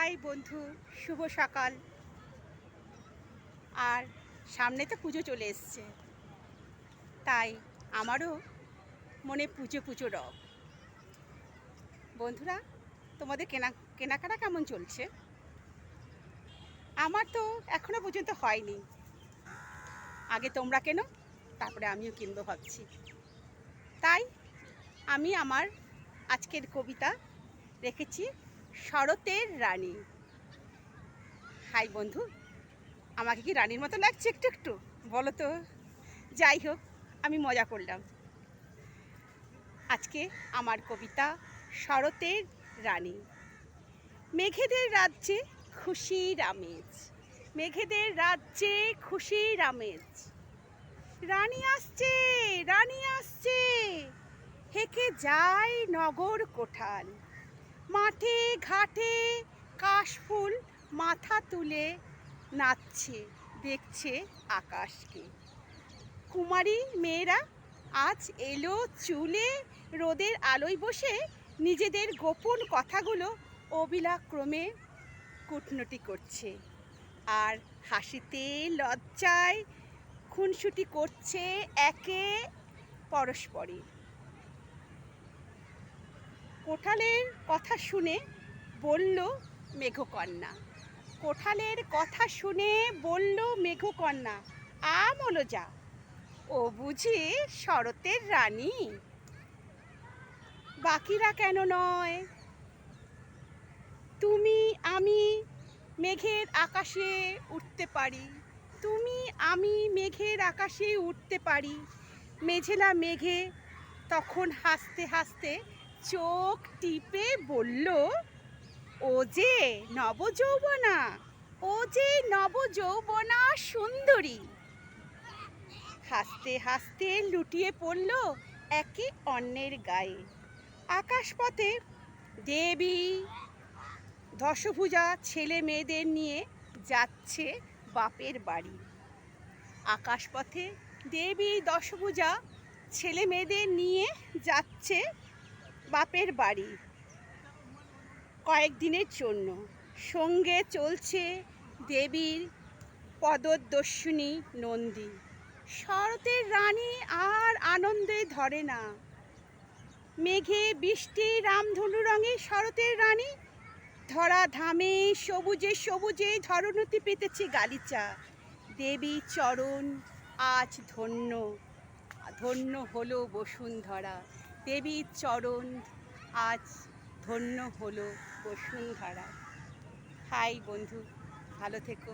High বন্ধু, শুভ সকাল। আর সামনে তো পুজো চলে এসছে, তাই আমারও মনে পুজো পুজো রব। বন্ধুরা, তোমাদের কেনাকাটা কেমন চলছে? আমার তো এখনো পর্যন্ত হয়নি। আগে তোমরা কেনো, তারপরে আমিও কিনবো ভাবছি। তাই আমি আমার আজকের কবিতা রেখেছি শরতের রানী। হাই বন্ধু, আমাকে কি রানীর মতো লাগছে একটু একটু? বলো তো। যাই হোক, আমি মজা করলাম। আজকে আমার কবিতা শরতের রানী। মেঘেদের রাজ্যে খুশির আমেজ, মেঘেদের রাজ্যে খুশির আমেজ। রানী আসছে, রানী আসছে, হেঁকে যায় নগর কোঠাল। মাঠে ঘাটে কাশফুল মাথা তুলে নাচছে, দেখছে আকাশকে। কুমারী মেয়েরা আজ এলো চুলে, রোদের আলোয় বসে নিজেদের গোপন কথাগুলো অবিলাক্রমে কূটনীতি করছে। আর হাসিতে লজ্জায় খুনসুটি করছে একে পরস্পরে। কোঠালের কথা শুনে বলল মেঘকন্যা, কোঠালের কথা শুনে বলল মেঘকন্যা, আমলো যা, ও বুঝি শরতের রানী? বাকিরা কেন নয়? তুমি আমি মেঘের আকাশে উঠতে পারি, তুমি আমি মেঘের আকাশে উঠতে পারি। মেঝেলা মেঘে তখন হাসতে হাসতে চোখ টিপে বলল, ও যে নবযৌবনা, ও যে নবযৌবনা সুন্দরী। হাসতে হাসতে লুটিয়ে পড়ল একে অন্যের গায়ে। আকাশপথে দেবী দশভুজা ছেলে মেয়েদের নিয়ে যাচ্ছে বাপের বাড়ি। আকাশপথে দেবী দশভুজা ছেলে মেয়েদের নিয়ে যাচ্ছে বাপের বাড়ি কয়েকদিনের জন্য। সঙ্গে চলছে দেবীর পদদর্শিনী নন্দী। শরতের রানী আর আনন্দে ধরে না। মেঘে বৃষ্টি রামধনু রঙে শরতের রানী ধরা ধামে সবুজে সবুজে ধরণতি পেতেছে গালিচা। দেবী চরণ আজ ধন্য, ধন্য হলো বসুন্ধরা। দেবীর চরণ আজ ধন্য হলো বসুন্ধরা। হাই বন্ধু, ভালো থেকো।